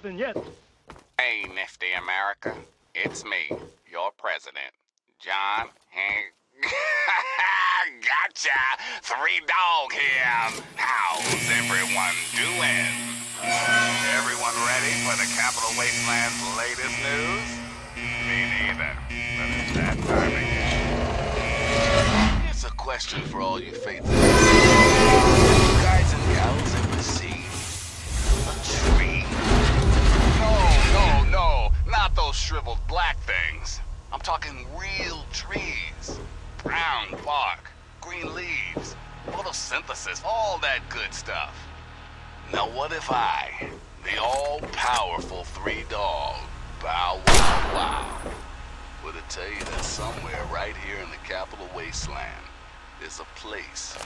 nothing yet. Hey, Nifty America. It's me, your president, John Hank. Gotcha! 3Dog here. How's everyone doing? Everyone ready for the Capital Wasteland's latest news? Me neither. But it's that time again. Here's a question for all you faithful. Have you guys and gals ever seen a tree? No, not those shriveled black things. I'm talking real trees. Brown bark, green leaves, photosynthesis, all that good stuff. Now what if I, the all-powerful 3Dog, Bow Wow Wow, were to tell you that somewhere right here in the Capital Wasteland is a place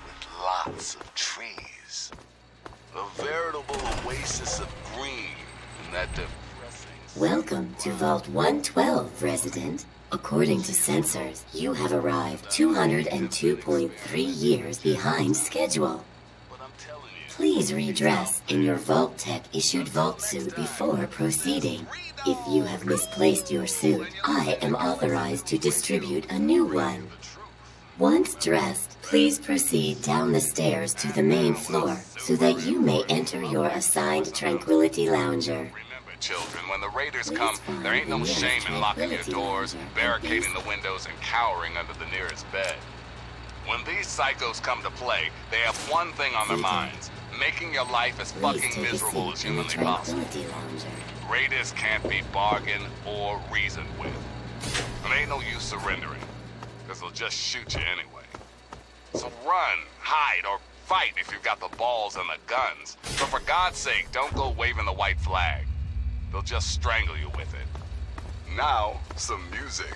with lots of trees. A veritable oasis of green in that depressing... Welcome to Vault 112, resident. According to sensors, you have arrived 202.3 years behind schedule. Please redress in your Vault-Tec-issued Vault suit before proceeding. If you have misplaced your suit, I am authorized to distribute a new one. Once dressed, please proceed down the stairs to the main floor so that you may enter your assigned Tranquility Lounger. Children, when the raiders come, there ain't no shame in locking your doors, barricading the windows, and cowering under the nearest bed. When these psychos come to play, they have one thing on their minds: making your life as fucking miserable as humanly possible. Raiders can't be bargained or reasoned with. And ain't no use surrendering, because they'll just shoot you anyway. So run, hide, or fight if you've got the balls and the guns. But for God's sake, don't go waving the white flag. They'll just strangle you with it. Now, some music.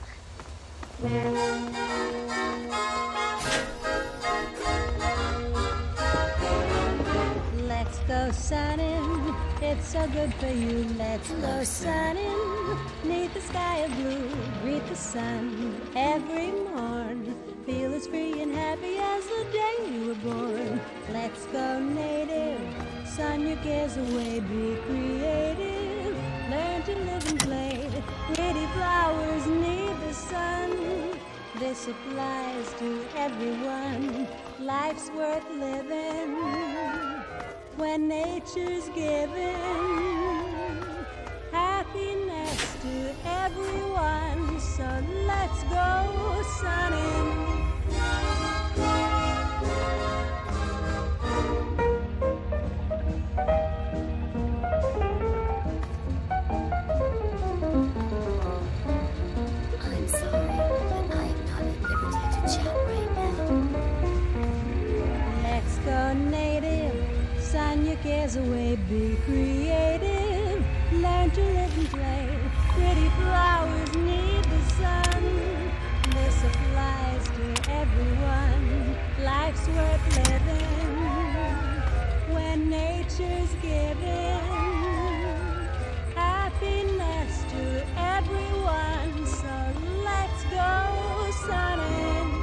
Let's go sunning, it's so good for you. Let's go sunning, neath the sky of blue. Greet the sun every morn. Feel as free and happy as the day you were born. Let's go native, sun your cares away, be creative. Learn to live and play. Pretty flowers need the sun. This applies to everyone. Life's worth living when nature's giving happiness to everyone. So let's go sunning. Cares away, be creative, learn to live and play. Pretty flowers need the sun. This applies to everyone. Life's worth living when nature's giving happiness to everyone. So let's go sunning.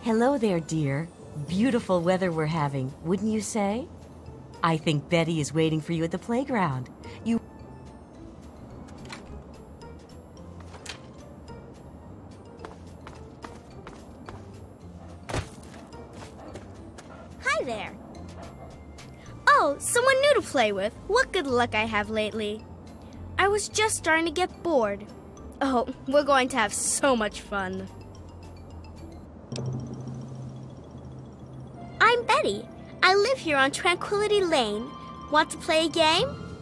Hello there, dear. Beautiful weather we're having, wouldn't you say? I think Betty is waiting for you at the playground. Hi there. Oh, someone new to play with. What good luck I have lately. I was just starting to get bored. Oh, we're going to have so much fun. I'm Betty. I live here on Tranquility Lane. Want to play a game?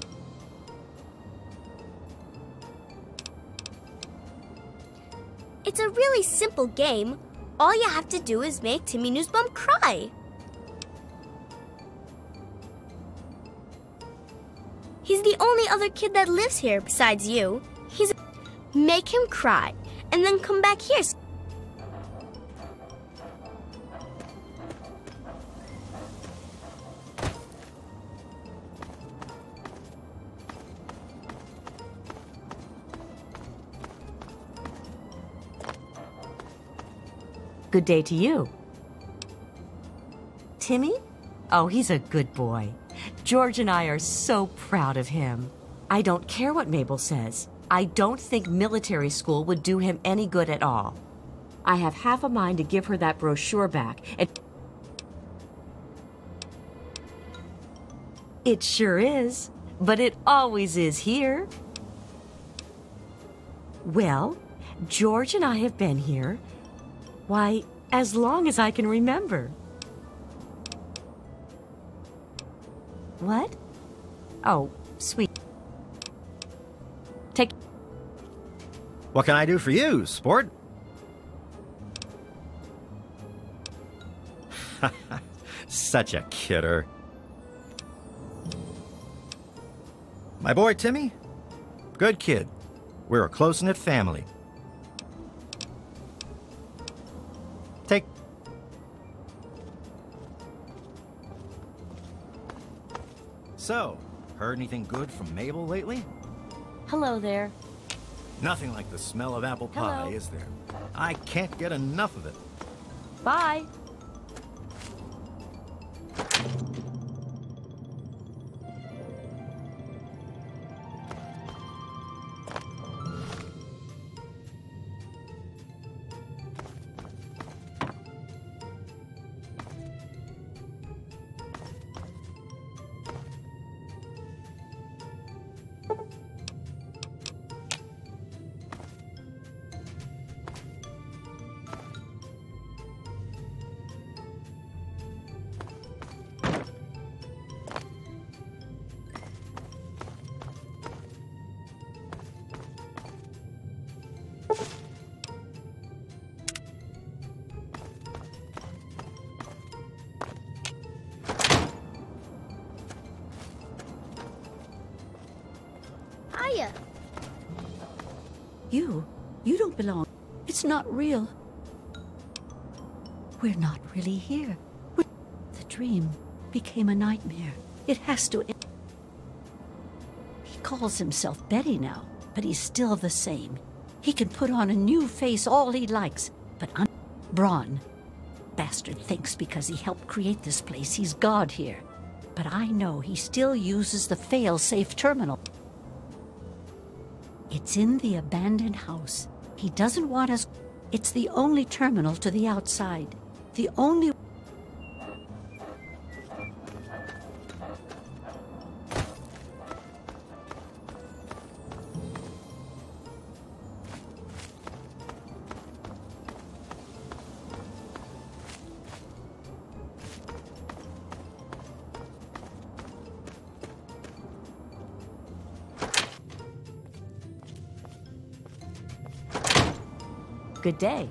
It's a really simple game. All you have to do is make Timmy Newsbum cry. He's the only other kid that lives here besides you. Make him cry, and then come back here. Good day to you. Timmy? Oh, he's a good boy. George and I are so proud of him. I don't care what Mabel says. I don't think military school would do him any good at all. I have half a mind to give her that brochure back. It sure is, but it always is here. Well, George and I have been here, why, as long as I can remember. What? Oh, sweet. Take. What can I do for you, sport? Such a kidder. My boy Timmy? Good kid. We're a close-knit family. Take. So, heard anything good from Mabel lately? Hello there. Nothing like the smell of apple pie, Hello. is there? I can't get enough of it. Bye. Hiya. You don't belong. It's not real. We're not really here. The dream became a nightmare. It has to end. He calls himself Betty now, but he's still the same. He can put on a new face all he likes, but Braun. Bastard thinks because he helped create this place, he's God here. But I know he still uses the fail-safe terminal. It's in the abandoned house. He doesn't want us. It's the only terminal to the outside. The only... Good day.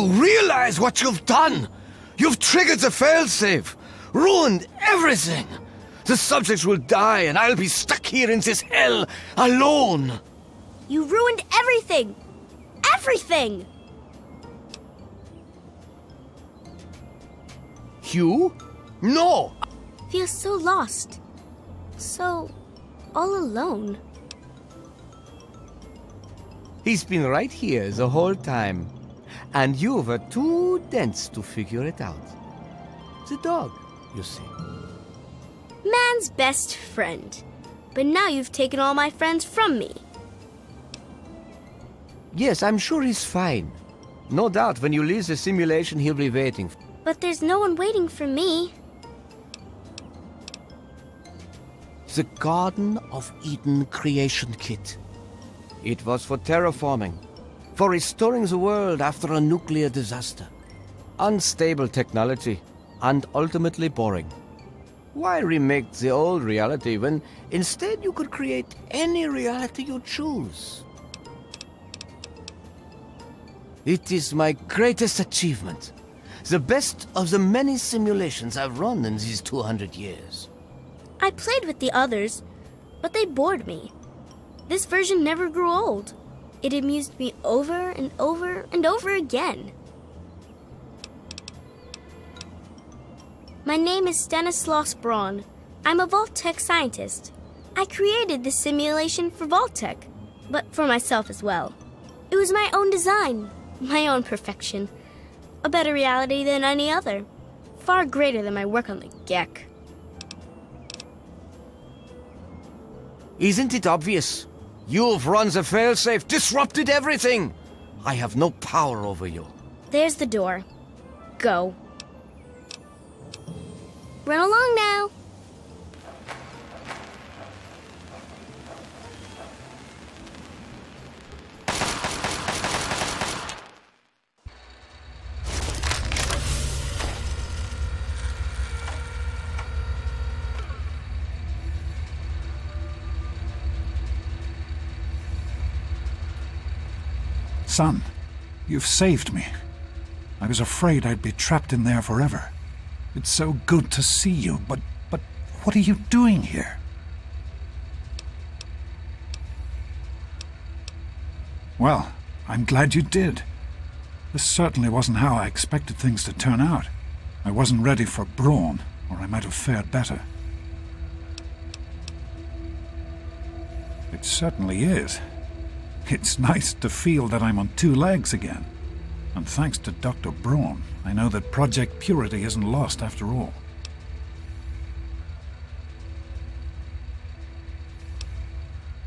you realize what you've done? You've triggered the failsafe, ruined everything. The subjects will die and I'll be stuck here in this hell alone. You ruined everything! Everything! You? No! Feel so lost. So all alone. He's been right here the whole time. And you were too dense to figure it out. The dog, you see. Man's best friend. But now you've taken all my friends from me. Yes, I'm sure he's fine. No doubt when you leave the simulation he'll be waiting. But there's no one waiting for me. The Garden of Eden creation kit. It was for terraforming, for restoring the world after a nuclear disaster. Unstable technology, and ultimately boring. Why remake the old reality when instead you could create any reality you choose? It is my greatest achievement. The best of the many simulations I've run in these 200 years. I played with the others, but they bored me. This version never grew old. It amused me over and over and over again. My name is Stanislaus Braun. I'm a Vault-Tec scientist. I created this simulation for Vault-Tec, but for myself as well. It was my own design, my own perfection. A better reality than any other. Far greater than my work on the Gek. Isn't it obvious? You've run the failsafe, disrupted everything! I have no power over you. There's the door. Go. Run along now. Son, you've saved me. I was afraid I'd be trapped in there forever. It's so good to see you, but what are you doing here? Well, I'm glad you did. This certainly wasn't how I expected things to turn out. I wasn't ready for Braun, or I might have fared better. It certainly is. It's nice to feel that I'm on two legs again. And thanks to Dr. Braun, I know that Project Purity isn't lost after all.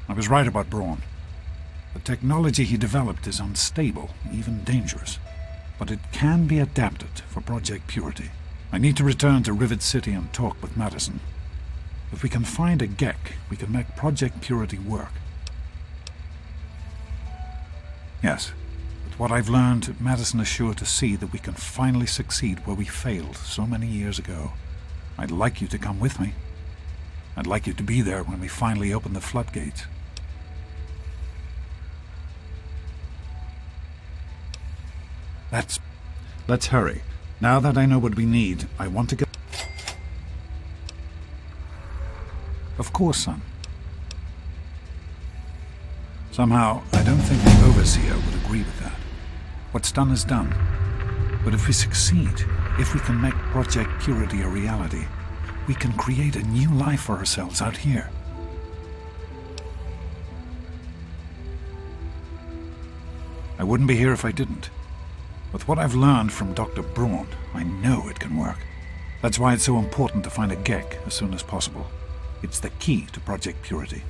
I was right about Braun. The technology he developed is unstable, even dangerous. But it can be adapted for Project Purity. I need to return to Rivet City and talk with Madison. If we can find a Gek, we can make Project Purity work. Yes, with what I've learned, Madison is sure to see that we can finally succeed where we failed so many years ago. I'd like you to come with me. I'd like you to be there when we finally open the floodgates. Let's hurry. Now that I know what we need, I want to go... Of course, son. Somehow, I don't think the Overseer would agree with that. What's done is done. But if we succeed, if we can make Project Purity a reality, we can create a new life for ourselves out here. I wouldn't be here if I didn't. With what I've learned from Dr. Braun, I know it can work. That's why it's so important to find a Gek as soon as possible. It's the key to Project Purity.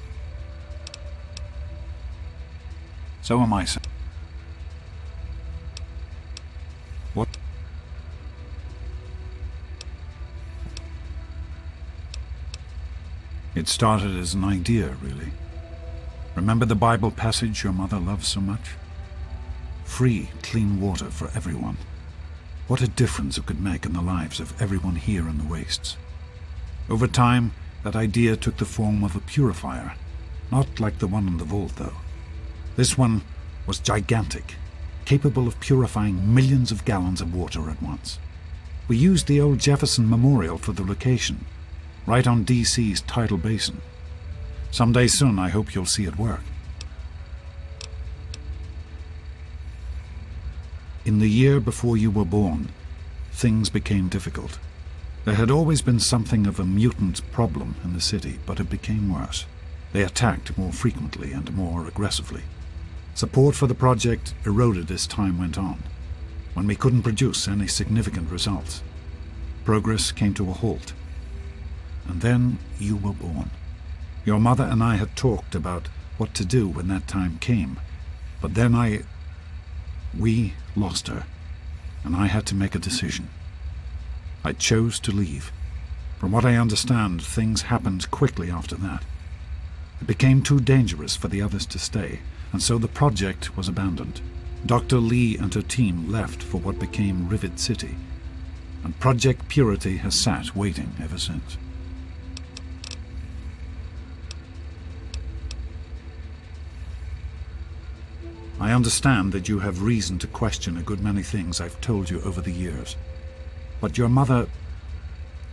So am I, son. What? It started as an idea, really. Remember the Bible passage your mother loves so much? Free, clean water for everyone. What a difference it could make in the lives of everyone here in the wastes. Over time, that idea took the form of a purifier. Not like the one in the vault, though. This one was gigantic. capable of purifying millions of gallons of water at once. We used the old Jefferson Memorial for the location, right on DC's tidal basin. Someday soon, I hope you'll see it work. In the year before you were born, things became difficult. There had always been something of a mutant problem in the city, but it became worse. They attacked more frequently and more aggressively. Support for the project eroded as time went on. When we couldn't produce any significant results, progress came to a halt. And then you were born. Your mother and I had talked about what to do when that time came, but then we lost her, and I had to make a decision. I chose to leave. From what I understand, things happened quickly after that. It became too dangerous for the others to stay, and so the project was abandoned. Dr. Lee and her team left for what became Rivet City, and Project Purity has sat waiting ever since. I understand that you have reason to question a good many things I've told you over the years. But your mother...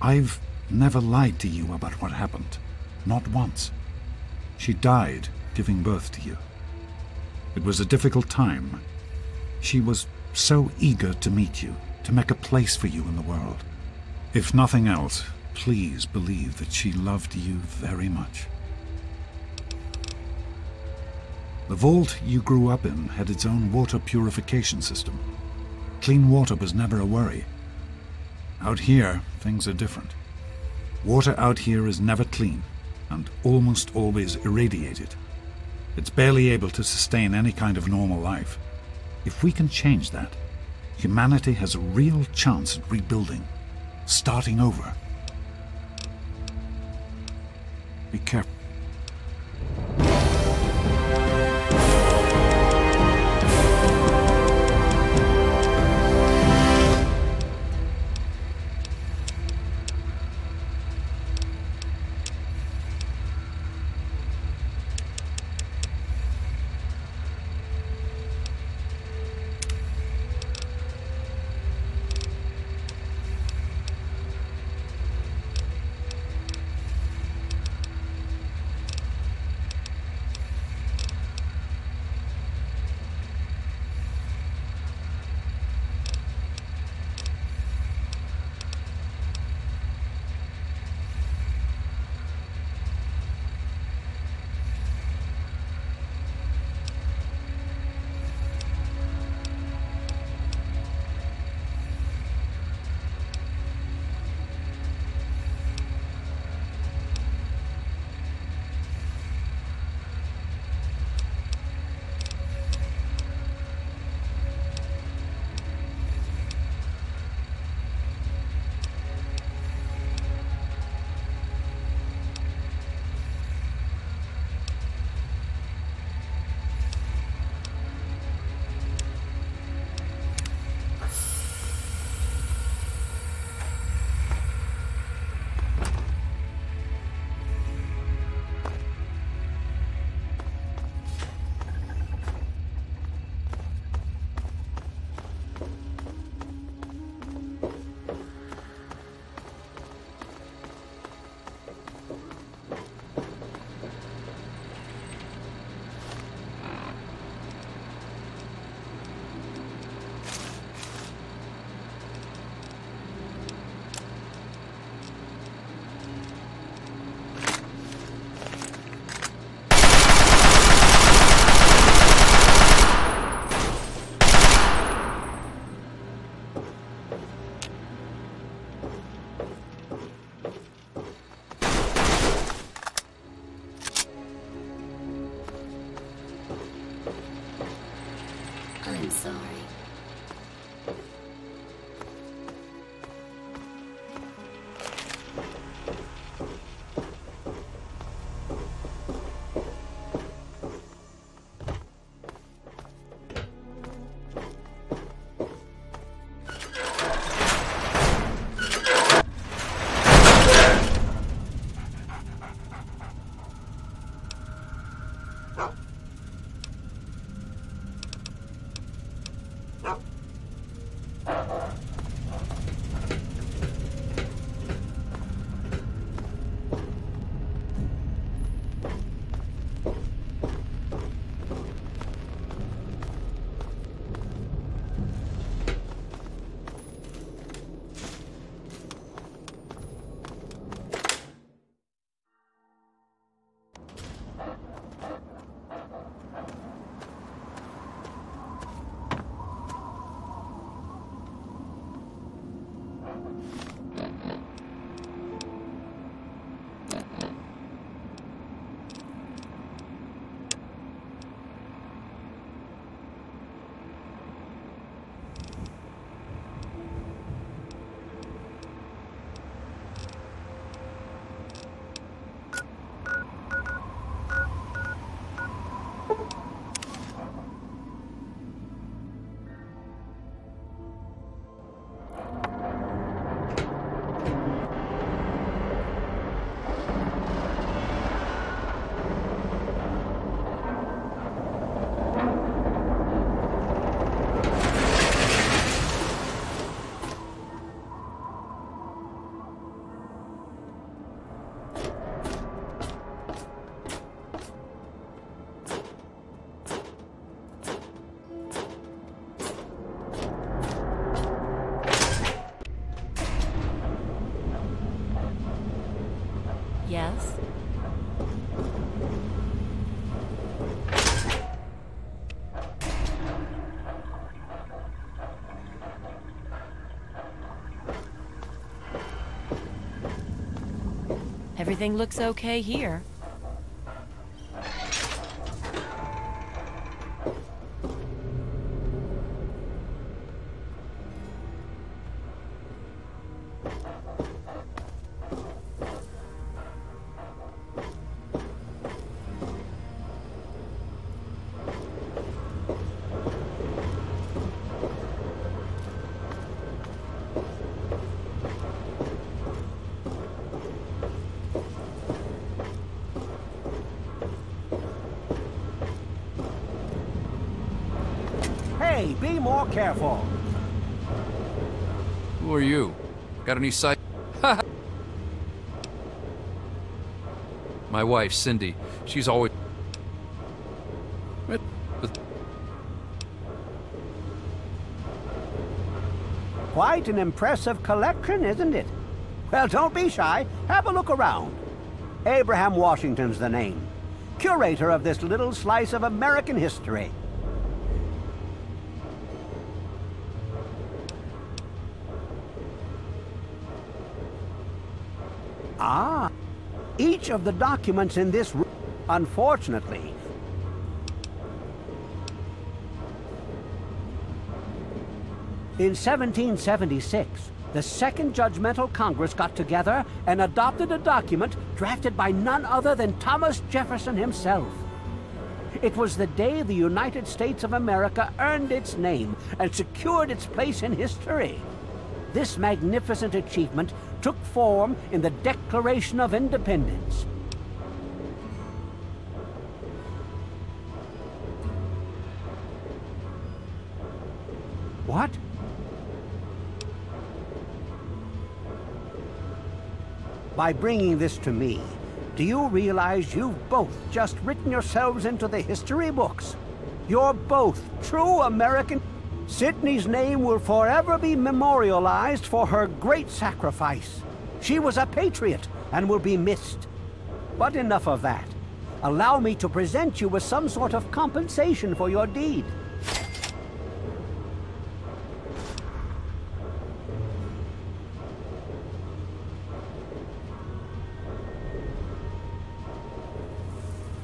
I've never lied to you about what happened. Not once. She died giving birth to you. It was a difficult time. She was so eager to meet you, to make a place for you in the world. If nothing else, please believe that she loved you very much. The vault you grew up in had its own water purification system. Clean water was never a worry. Out here, things are different. Water out here is never clean, and almost always irradiated. It's barely able to sustain any kind of normal life. If we can change that, humanity has a real chance at rebuilding, starting over. Be careful. Yes? Everything looks okay here. Hey, be more careful. Who are you? Got any sight? My wife, Cindy. She's always... Quite an impressive collection, isn't it? Well, don't be shy. Have a look around. Abraham Washington's the name. Curator of this little slice of American history. Ah, each of the documents in this room, unfortunately, in 1776, the Second Judgmental Congress got together and adopted a document drafted by none other than Thomas Jefferson himself. It was the day the United States of America earned its name and secured its place in history. This magnificent achievement took form in the Declaration of Independence. What? By bringing this to me, do you realize you've both just written yourselves into the history books? You're both true American. Sydney's name will forever be memorialized for her great sacrifice. She was a patriot and will be missed. But enough of that. Allow me to present you with some sort of compensation for your deed.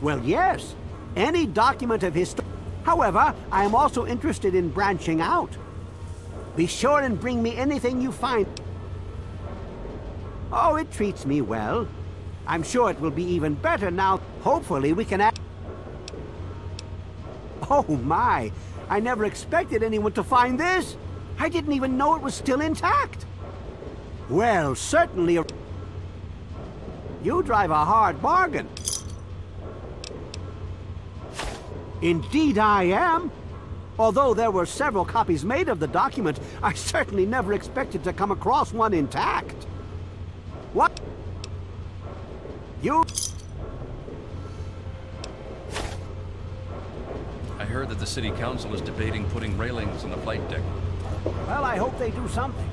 Well, yes. Any document of history. However, I am also interested in branching out. Be sure and bring me anything you find. Oh, it treats me well. I'm sure it will be even better now. Hopefully we can Oh my! I never expected anyone to find this! I didn't even know it was still intact! Well, certainly You drive a hard bargain. Indeed I am. Although there were several copies made of the document, I certainly never expected to come across one intact. What? You... I heard that the city council is debating putting railings on the flight deck. Well, I hope they do something.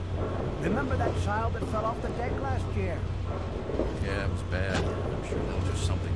Remember that child that fell off the deck last year? Yeah, it was bad. I'm sure they'll do something.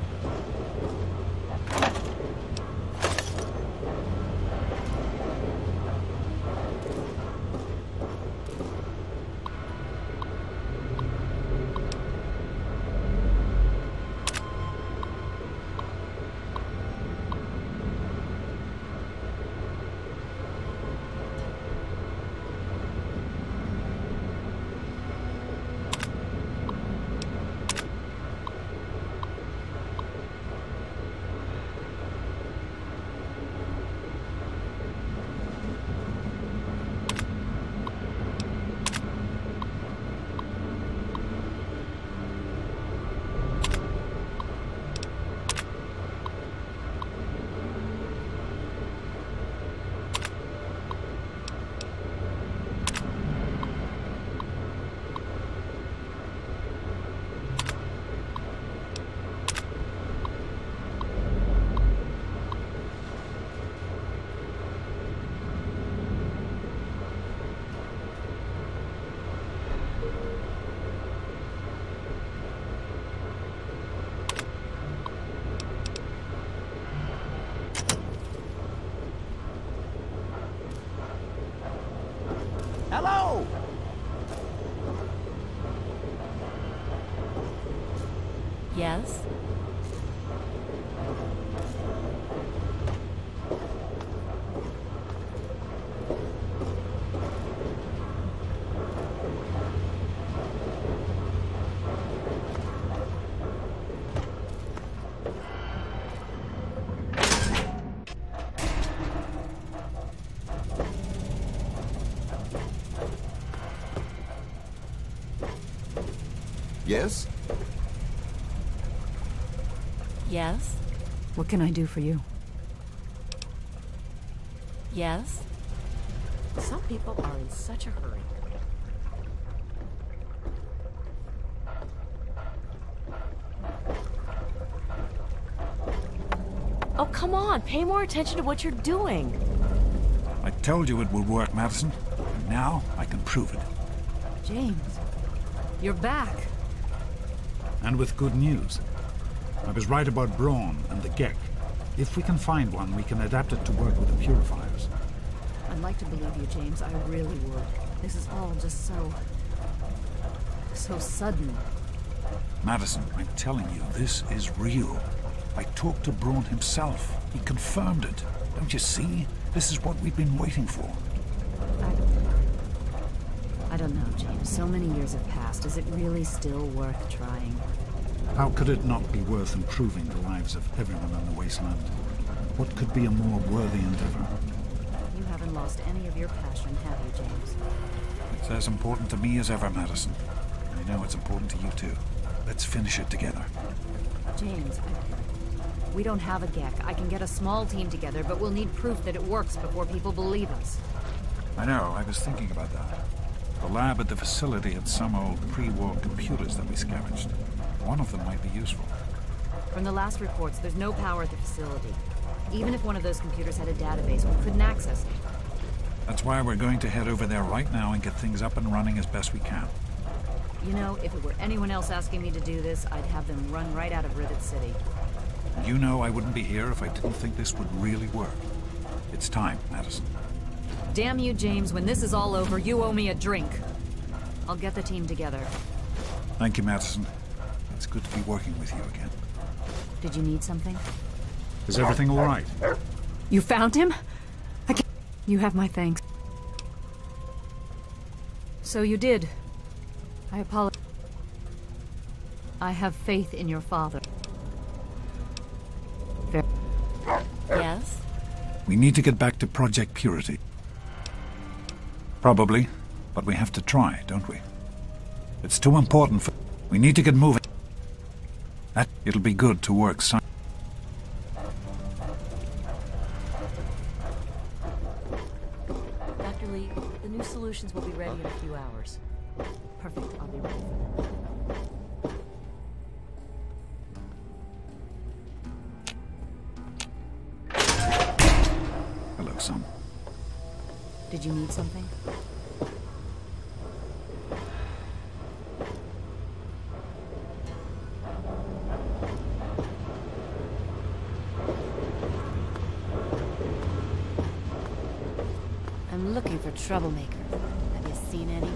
Yes? Yes? Yes? What can I do for you? Yes? Some people are in such a hurry. Oh, come on. Pay more attention to what you're doing. I told you it would work, Madison. And now I can prove it. James, you're back. And with good news. I was right about Braun and the Gek. If we can find one, we can adapt it to work with the purifiers. I'd like to believe you, James. I really would. This is all just so sudden. Madison, I'm telling you, this is real. I talked to Braun himself. He confirmed it. Don't you see? This is what we've been waiting for. I don't know, James. So many years have passed. Is it really still worth trying? How could it not be worth improving the lives of everyone on the wasteland? What could be a more worthy endeavor? You haven't lost any of your passion, have you, James? It's as important to me as ever, Madison. I know it's important to you too. Let's finish it together. James, we don't have a Gek. I can get a small team together, but we'll need proof that it works before people believe us. I know, I was thinking about that. The lab at the facility had some old pre-war computers that we scavenged. One of them might be useful. From the last reports, there's no power at the facility. Even if one of those computers had a database, we couldn't access it. That's why we're going to head over there right now and get things up and running as best we can. You know, if it were anyone else asking me to do this, I'd have them run right out of Rivet City. You know I wouldn't be here if I didn't think this would really work. It's time, Madison. Damn you, James. When this is all over, you owe me a drink. I'll get the team together. Thank you, Madison. It's good to be working with you again. Did you need something? Is everything all right? You found him? You have my thanks. So you did. I apologize. I have faith in your father. Yes? We need to get back to Project Purity. Probably, but we have to try, don't we? It's too important for... We need to get moving. It'll be good to work Dr. Lee, the new solutions will be ready in a few hours. Perfect, I'll be ready for that. Hello, son. Did you need something? I'm looking for troublemakers. Have you seen any?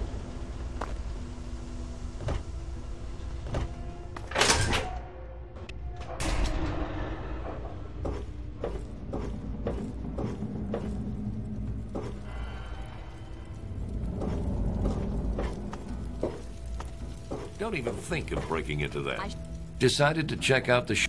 Don't even think of breaking into that. Decided to check out the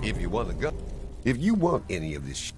If you want to go, if you want any of this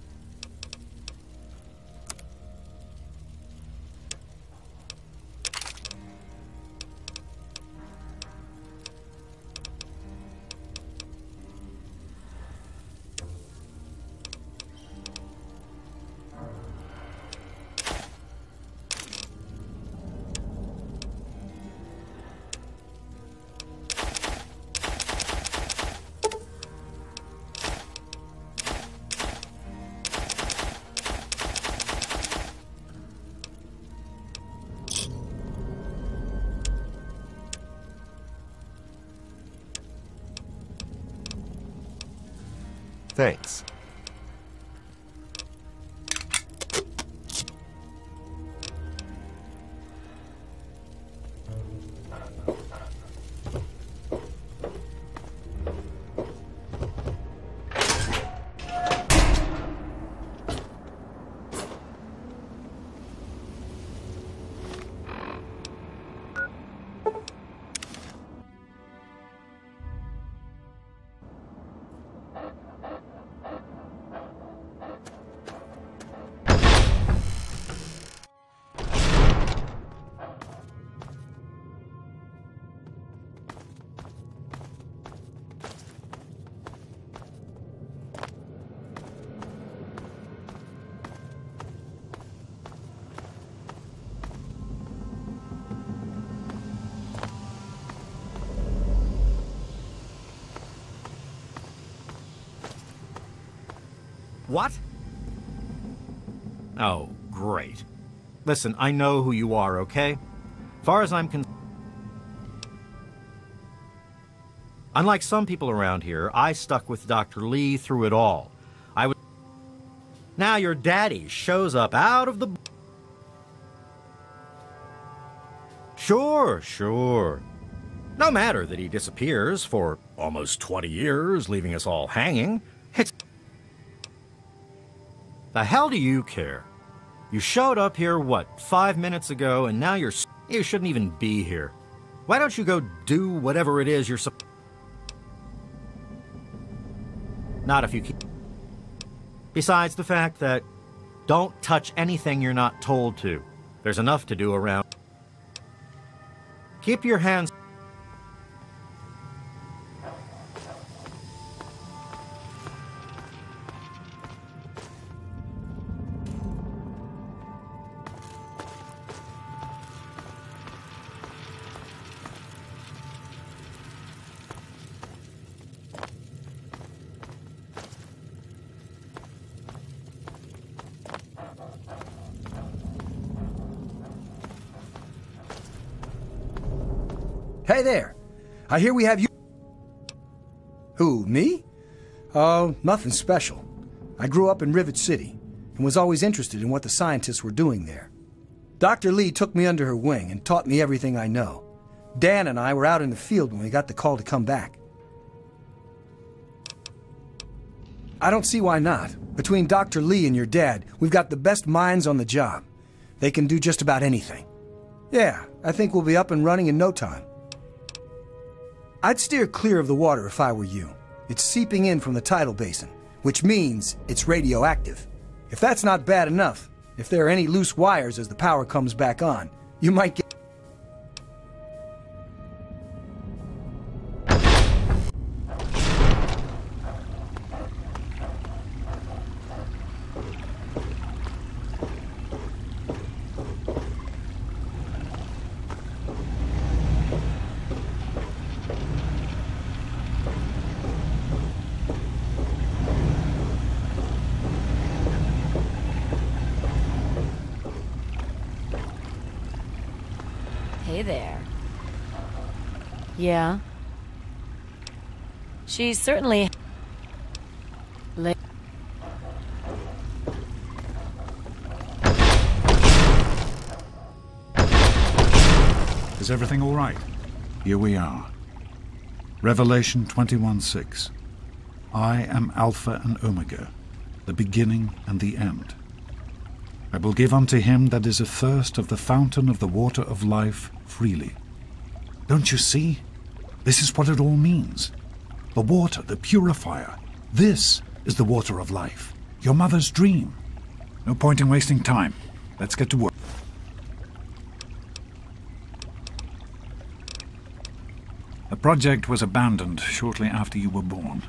Thanks. What? Oh, great. Listen, I know who you are, okay? Far as I'm concerned, unlike some people around here, I stuck with Dr. Lee through it all. Now your daddy shows up out of the... Sure. No matter that he disappears for almost 20 years, leaving us all hanging. The hell do you care? You showed up here, what, 5 minutes ago, and now you shouldn't even be here. Why don't you go do whatever it is you're supposed... Not if you keep... Besides the fact that don't touch anything you're not told to. There's enough to do around. Keep your hands... Hey there! I hear we have you... Who, me? Oh, nothing special. I grew up in Rivet City and was always interested in what the scientists were doing there. Dr. Lee took me under her wing and taught me everything I know. Dan and I were out in the field when we got the call to come back. I don't see why not. Between Dr. Lee and your dad, we've got the best minds on the job. They can do just about anything. Yeah, I think we'll be up and running in no time. I'd steer clear of the water if I were you. It's seeping in from the tidal basin, which means it's radioactive. If that's not bad enough, if there are any loose wires as the power comes back on, you might get... Hey there. Yeah? She's certainly... Is everything all right? Here we are. Revelation 21:6. I am Alpha and Omega, the beginning and the end. I will give unto him that is athirst of the fountain of the water of life freely. Don't you see? This is what it all means. The water, the purifier. This is the water of life. Your mother's dream. No point in wasting time. Let's get to work. The project was abandoned shortly after you were born.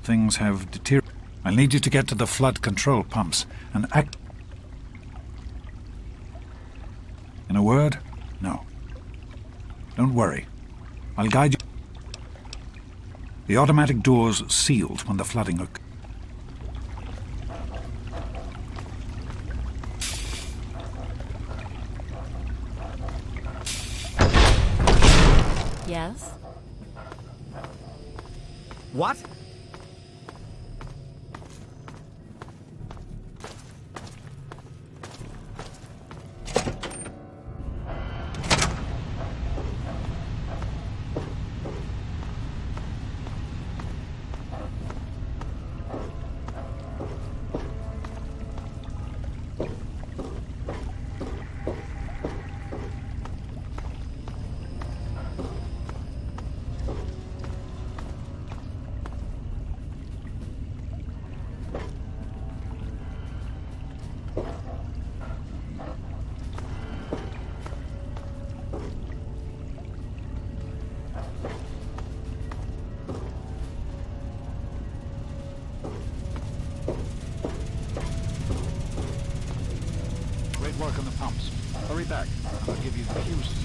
Things have deteriorated. I'll need you to get to the flood control pumps and act... In a word, no. Don't worry. I'll guide you. The automatic doors sealed when the flooding occurred. Yes? What? I'll give you the fuses.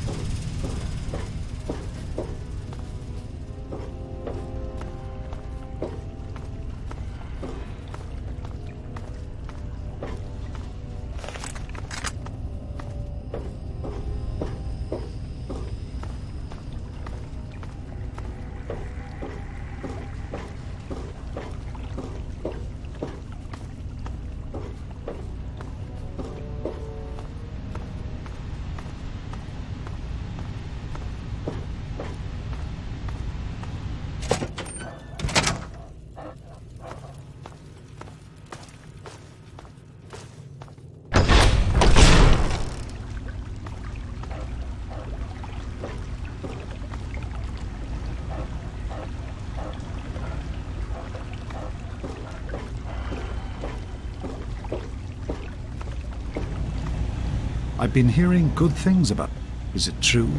I've been hearing good things about it. Is it true?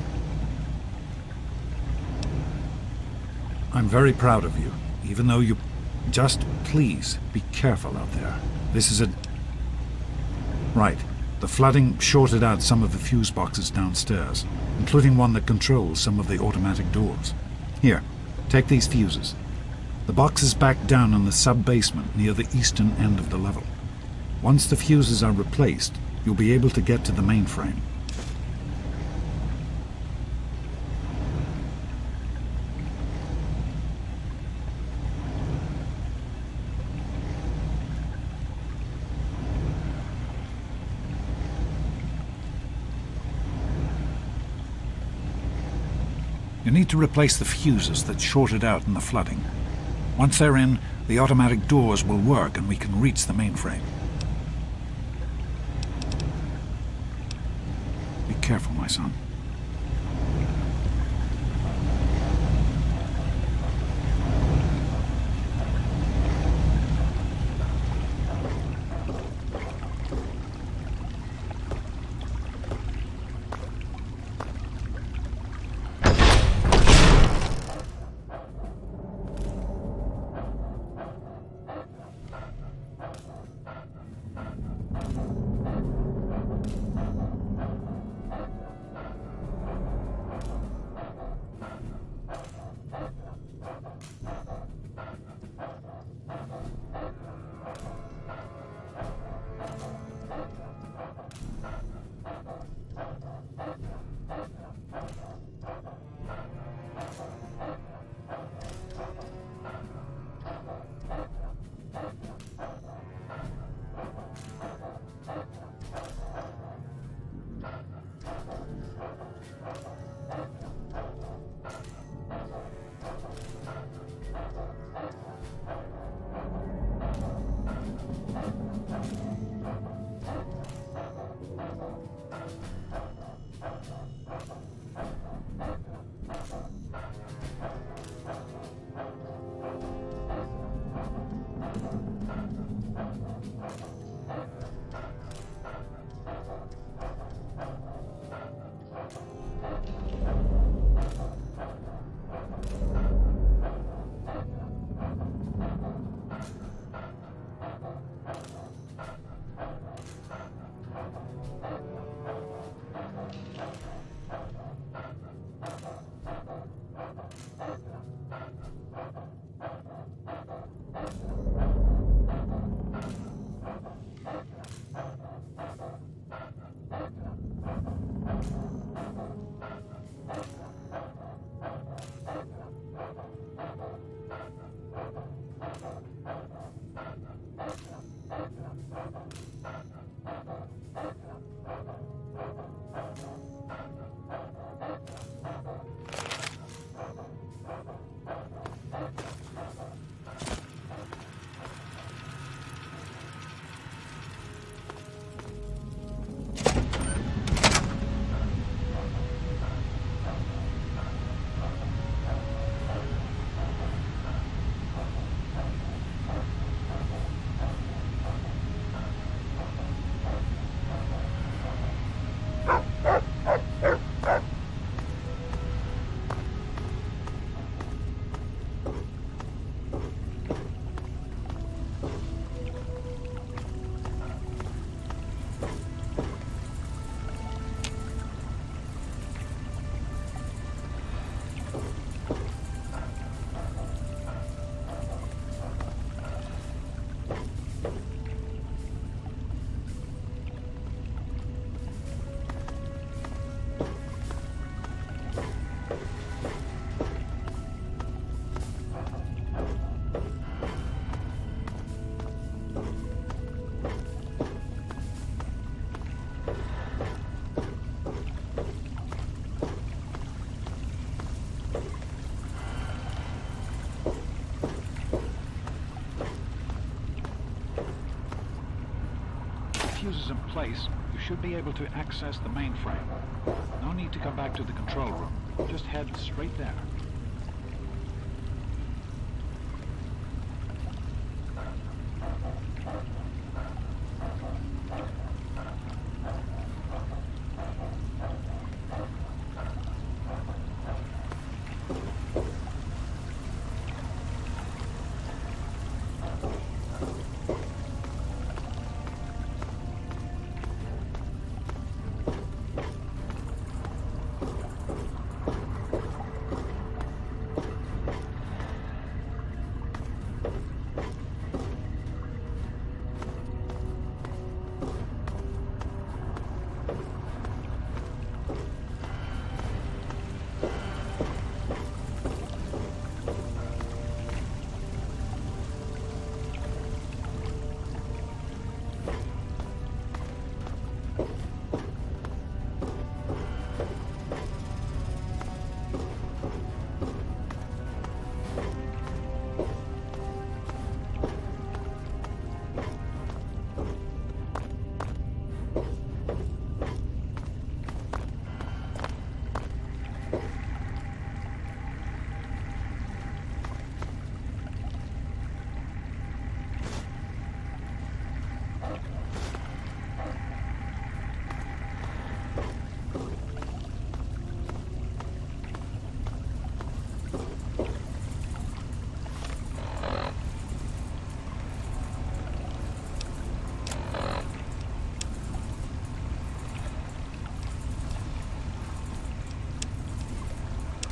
I'm very proud of you, even though you... Just please be careful out there. This is a... Right. The flooding shorted out some of the fuse boxes downstairs, including one that controls some of the automatic doors. Here, take these fuses. The box is back down in the sub-basement near the eastern end of the level. Once the fuses are replaced, you'll be able to get to the mainframe. You need to replace the fuses that shorted out in the flooding. Once they're in, the automatic doors will work and we can reach the mainframe. Be careful, my son. place, you should be able to access the mainframe. No need to come back to the control room. Just head straight there.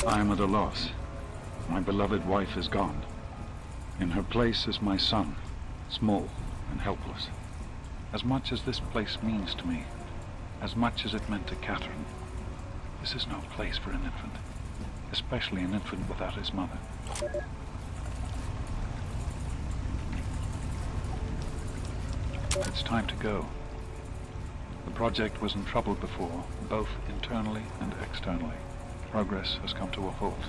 I am at a loss. My beloved wife is gone. In her place is my son, small and helpless. As much as this place means to me, as much as it meant to Catherine, this is no place for an infant, especially an infant without his mother. It's time to go. The project was in trouble before, both internally and externally. Progress has come to a halt,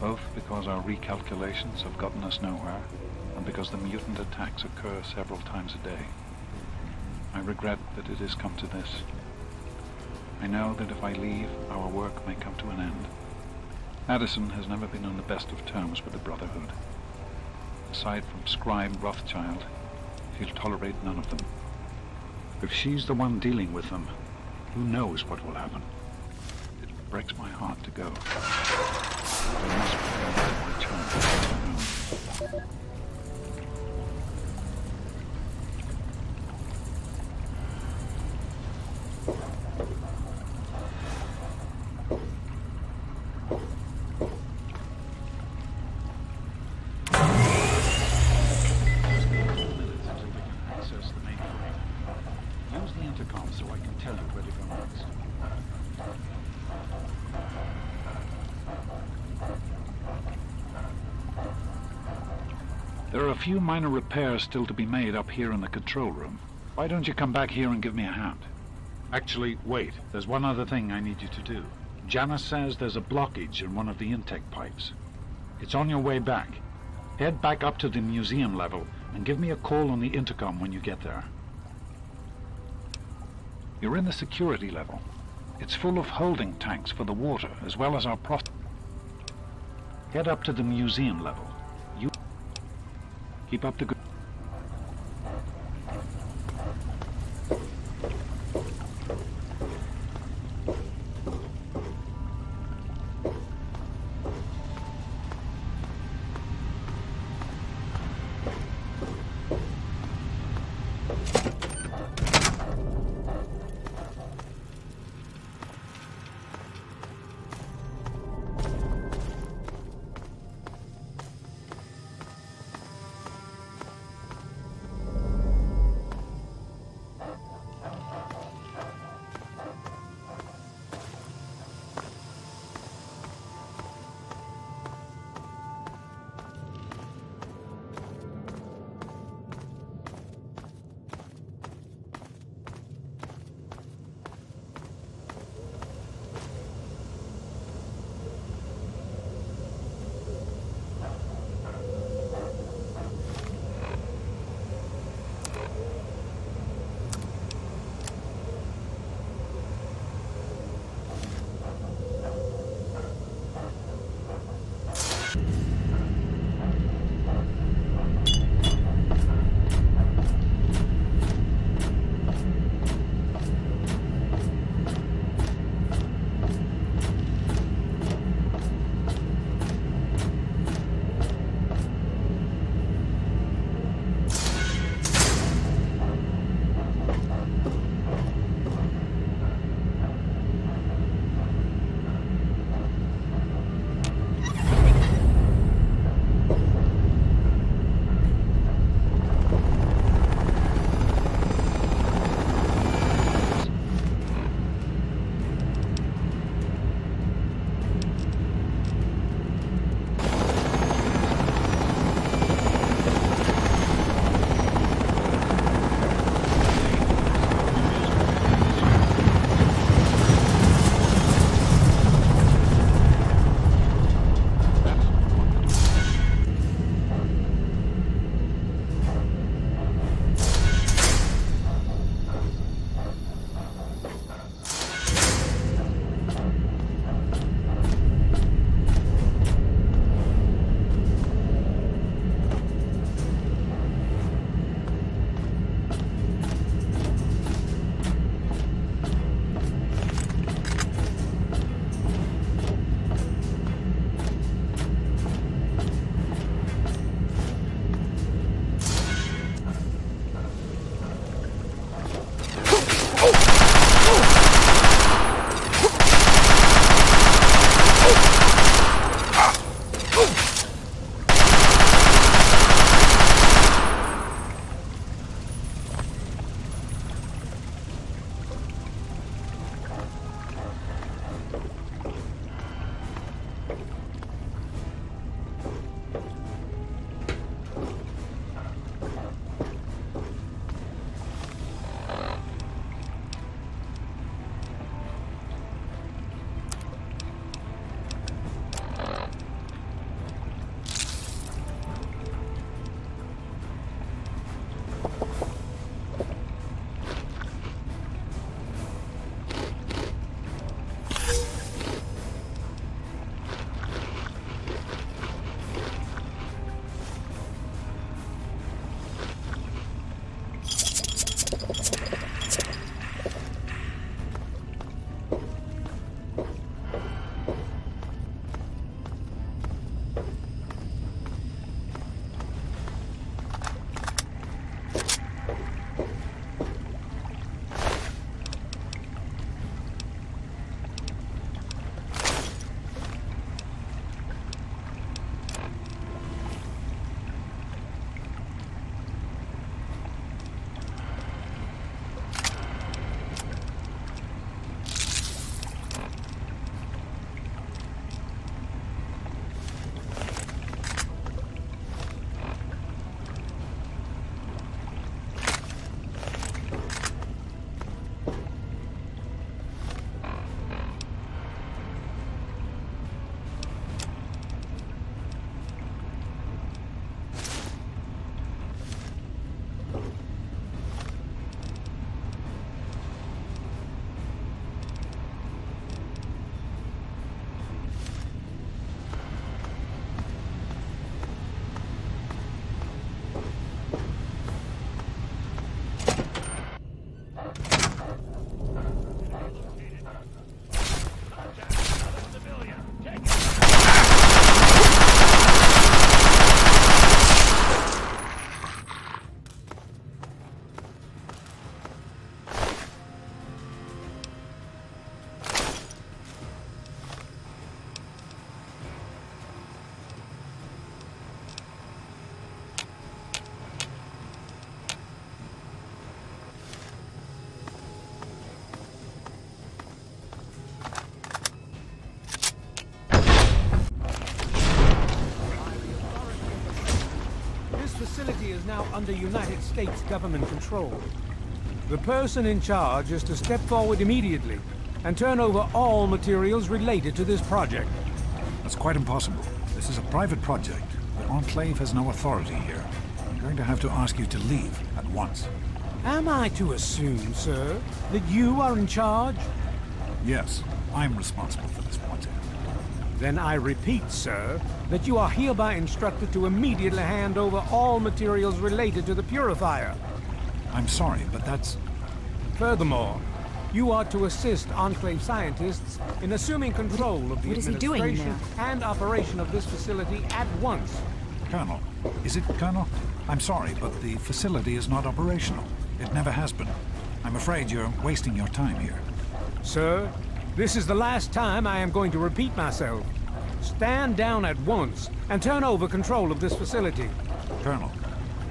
both because our recalculations have gotten us nowhere, and because the mutant attacks occur several times a day. I regret that it has come to this. I know that if I leave, our work may come to an end. Addison has never been on the best of terms with the Brotherhood. Aside from Scribe Rothschild, he'll tolerate none of them. If she's the one dealing with them, who knows what will happen? It breaks my heart to go. I must return. There are a few minor repairs still to be made up here in the control room. Why don't you come back here and give me a hand? Actually, wait. There's one other thing I need you to do. Janice says there's a blockage in one of the intake pipes. It's on your way back. Head back up to the museum level and give me a call on the intercom when you get there. You're in the security level. It's full of holding tanks for the water as well as our Head up to the museum level. Keep up the good... facility is now under United States government control. The person in charge is to step forward immediately and turn over all materials related to this project. That's quite impossible. This is a private project. The Enclave has no authority here. I'm going to have to ask you to leave at once. Am I to assume, sir, that you are in charge? Yes, I'm responsible for this project. Then I repeat, sir, that you are hereby instructed to immediately hand over all materials related to the purifier. I'm sorry, but that's... Furthermore, you are to assist Enclave scientists in assuming control of the What is he doing administration and operation of this facility at once. Colonel. Is it Colonel? I'm sorry, but the facility is not operational. It never has been. I'm afraid you're wasting your time here. Sir, this is the last time I am going to repeat myself. Stand down at once and turn over control of this facility. Colonel,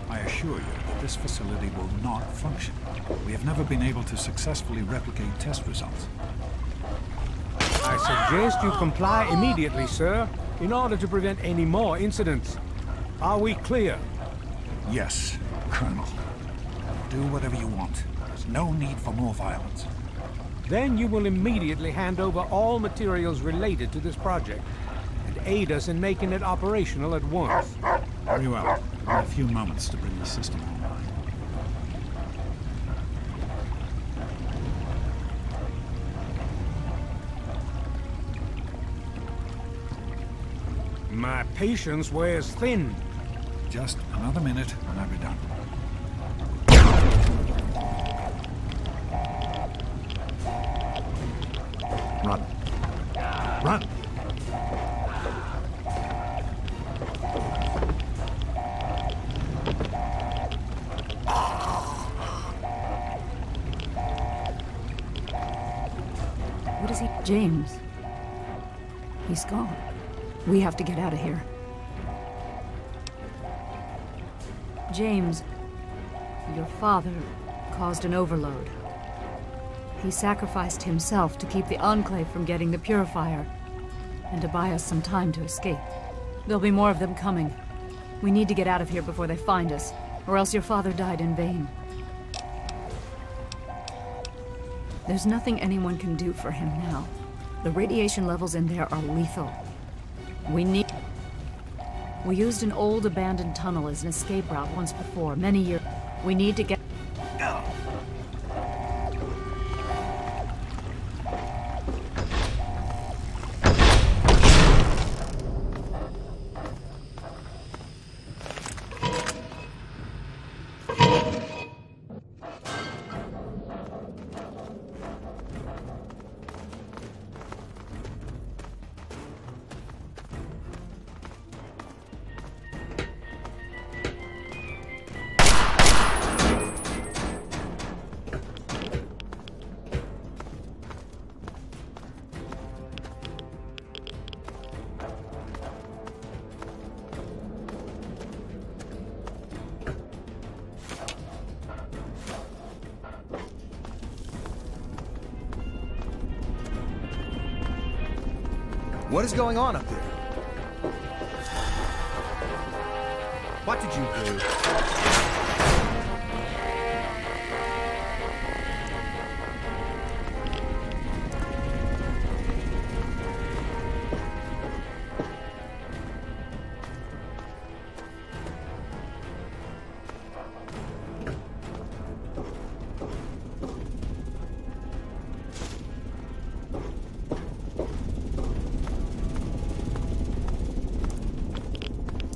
I assure you that this facility will not function. We have never been able to successfully replicate test results. I suggest you comply immediately, sir, in order to prevent any more incidents. Are we clear? Yes, Colonel. Do whatever you want. There's no need for more violence. Then you will immediately hand over all materials related to this project and aid us in making it operational at once. Very well. Give me a few moments to bring the system online. My patience wears thin. Just another minute and I'll be done. Run. Run! What is he? James. He's gone. We have to get out of here. James, your father caused an overload. He sacrificed himself to keep the Enclave from getting the Purifier, and to buy us some time to escape. There'll be more of them coming. We need to get out of here before they find us, or else your father died in vain. There's nothing anyone can do for him now. The radiation levels in there are lethal. We used an old abandoned tunnel as an escape route once before, many years. We need to get... What is going on up there? What did you do?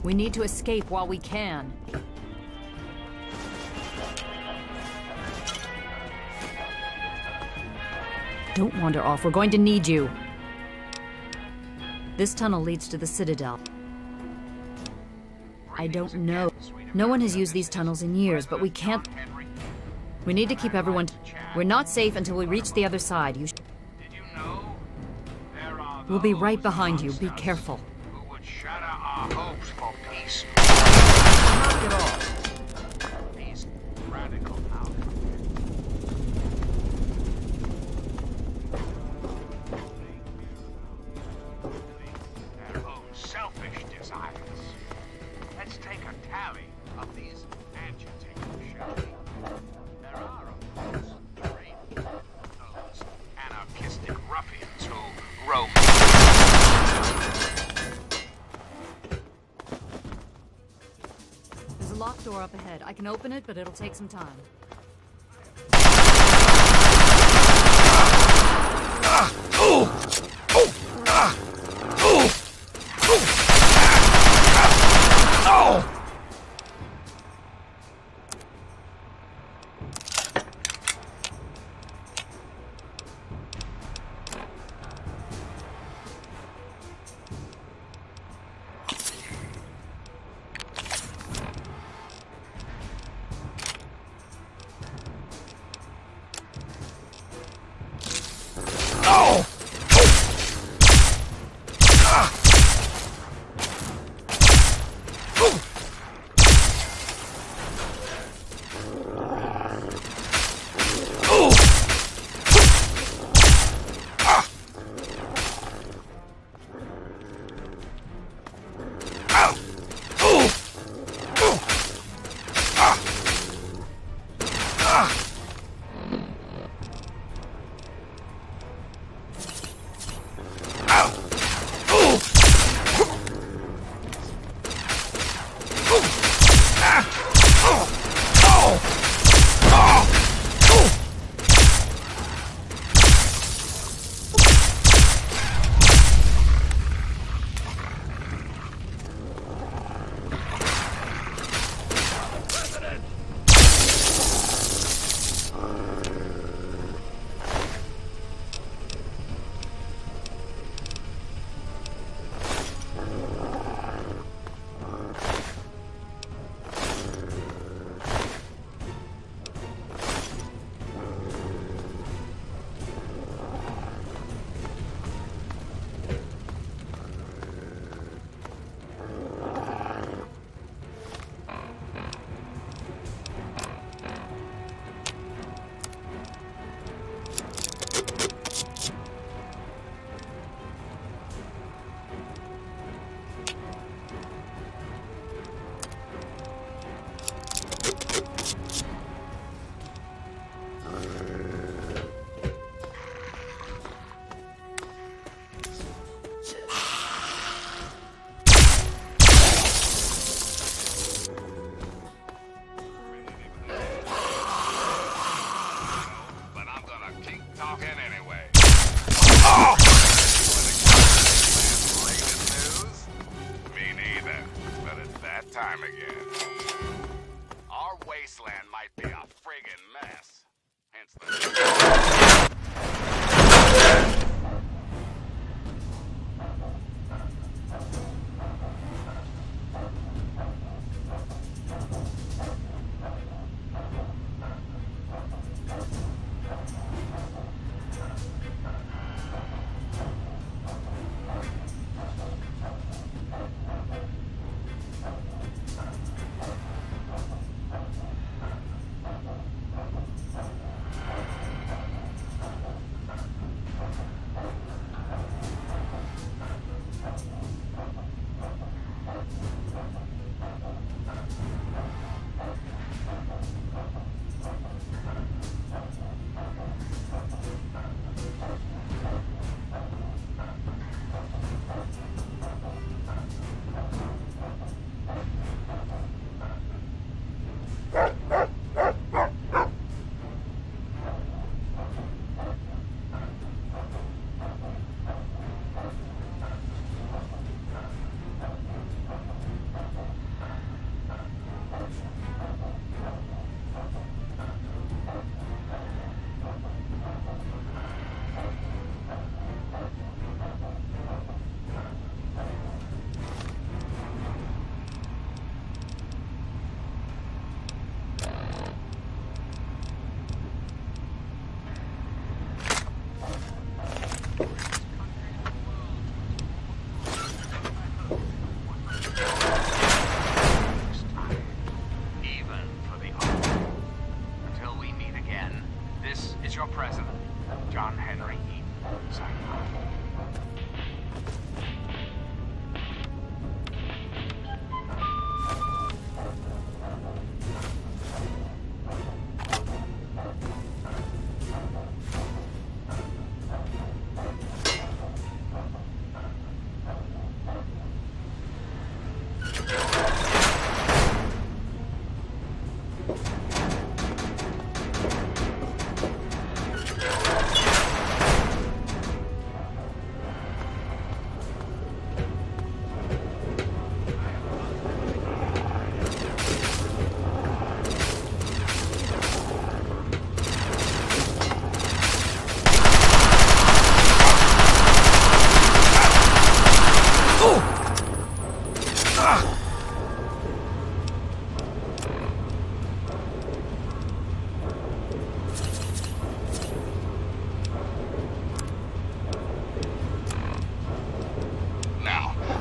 We need to escape while we can. Don't wander off. We're going to need you. This tunnel leads to the Citadel. I don't know. No one has used these tunnels in years, but we can't... We need to keep everyone... We're not safe until we reach the other side. We'll be right behind you. Be careful. Hopes for peace. Knock it off. These radical their own selfish desires. Let's take a tally of these agitators, shall we? There are, of course, those anarchistic ruffians who roam. Locked door up ahead. I can open it, but it'll take some time.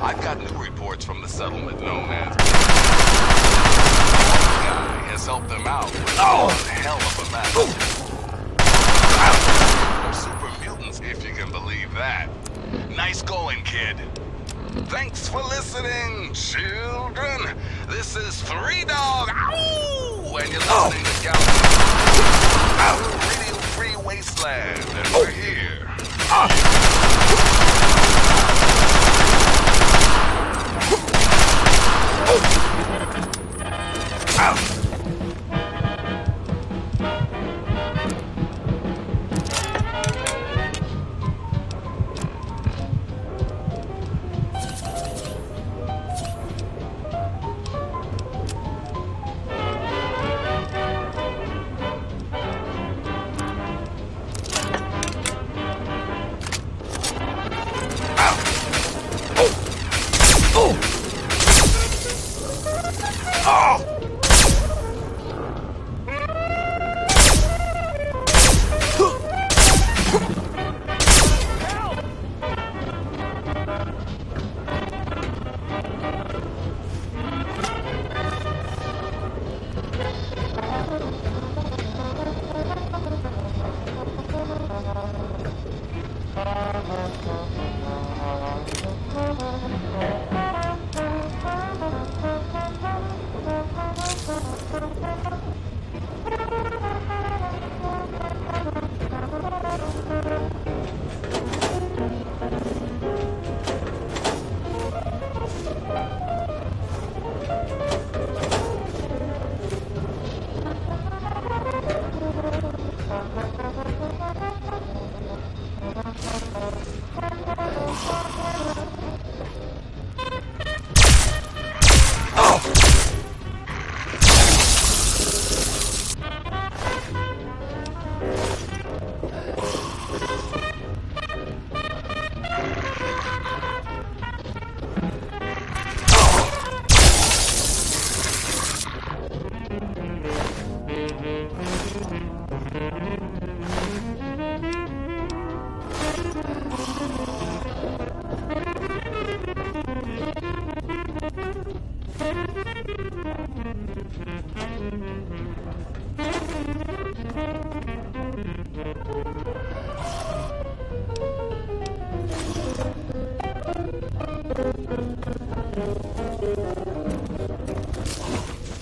I've got new reports from the settlement known as... guy has helped them out with one hell of a mess. Super mutants, if you can believe that. Nice going, kid. Thanks for listening, children. This is 3 Dog. Ow! And you're listening to Galaxy Radio Free Wasteland, and we're here.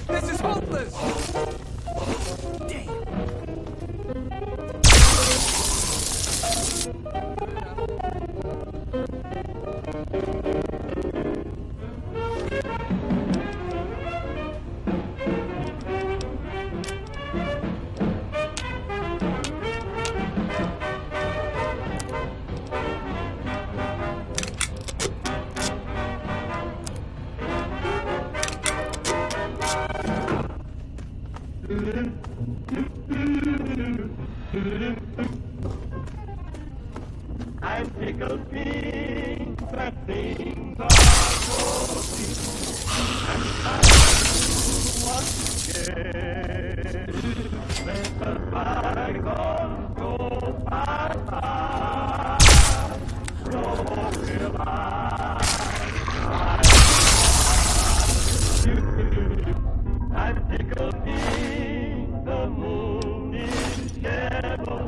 This is hopeless! I'm tickled pink that things are rosy, and I once again let the bygones go by. So will I. I'm tickled pink, the moon is yellow,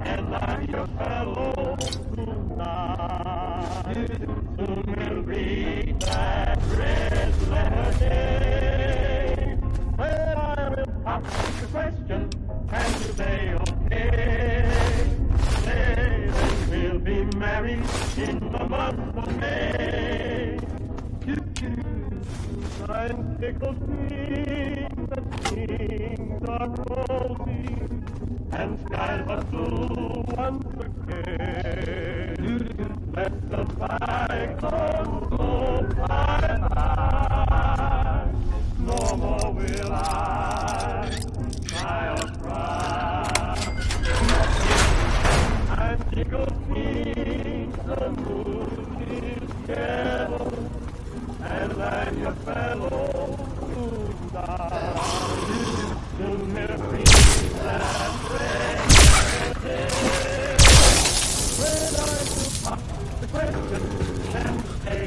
and I'm your fellow tonight. Soon we'll reach that red letter day, where I will pop the question and you say okay. Say then we'll be married in the month of May. I'm tickled pink that things are rosy and skies are blue once again. Let the bygones go by. No more will I cry or cry. I'm tickled pink, the moon is yellow, and I'm your fellow tonight. Soon we'll reach that red day, when I will pop the question and say,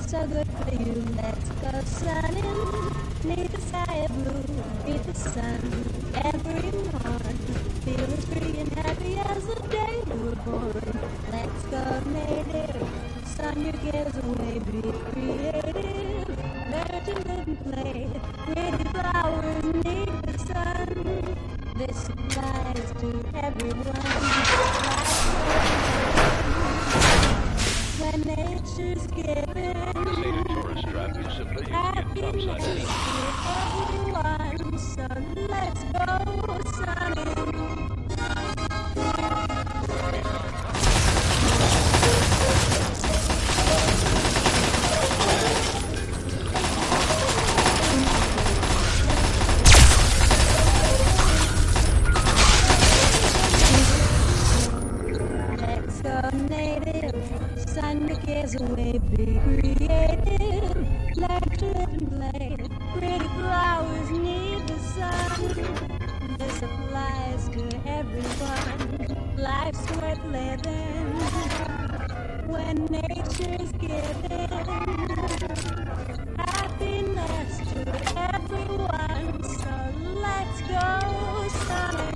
so good for you. Let's go sunning, neath the sky of blue, beneath the sun. Every morn, feel as free and happy as the day you were born. Let's go native, sun your cares away, be creative. Learn to live and play, pretty flowers need the sun. This applies to everyone. When nature's given, happiness to everyone. So let's go sunning. Let's go native, sun your cares away, be creative, learn to live and play. Pretty flowers need the sun. This applies to everyone. Life's worth living when nature's given. Happiness to everyone. So let's go sunning.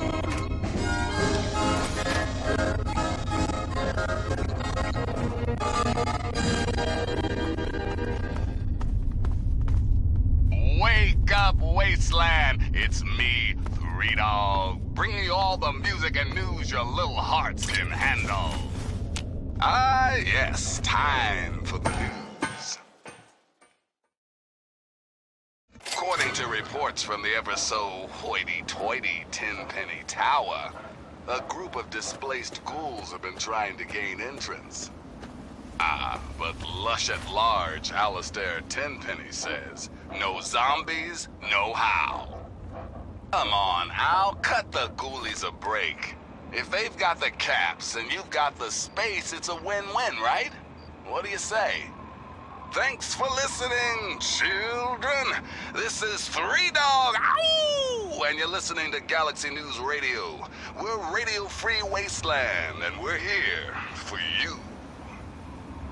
Wake up, Wasteland! It's me, Three Dog, bringing you all the music and news your little hearts can handle. Ah, yes, time for the news. According to reports from the ever-so hoity-toity Tenpenny Tower, a group of displaced ghouls have been trying to gain entrance. But Lush at Large, Alistair Tenpenny says, no zombies, no how. Come on, Al, cut the ghoulies a break. If they've got the caps and you've got the space, it's a win-win, right? What do you say? Thanks for listening, children. This is Three Dog, ow! And you're listening to Galaxy News Radio. We're Radio Free Wasteland, and we're here for you.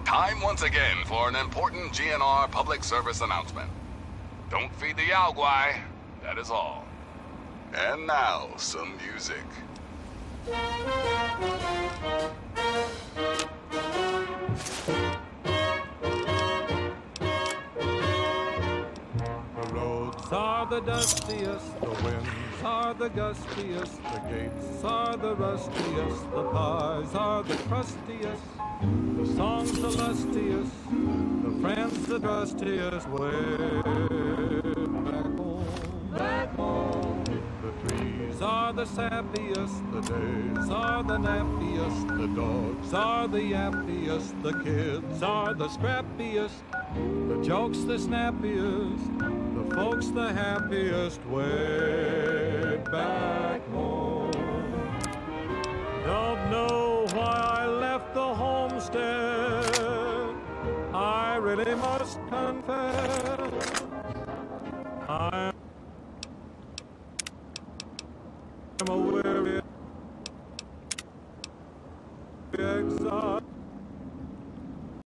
Time once again for an important GNR public service announcement. Don't feed the Yao Guai, that is all. And now, some music. The roads are the dustiest, the winds are the gustiest, the gates are the rustiest, the pies are the crustiest, the songs the lustiest, the friends the trustiest. Way back home, the trees are the sappiest, the days are the nappiest, the dogs are the yappiest, the kids are the scrappiest, the jokes the snappiest, the folks the happiest. Way back home. Don't know why I left the homestead, I really must confess. I'm a weary exile.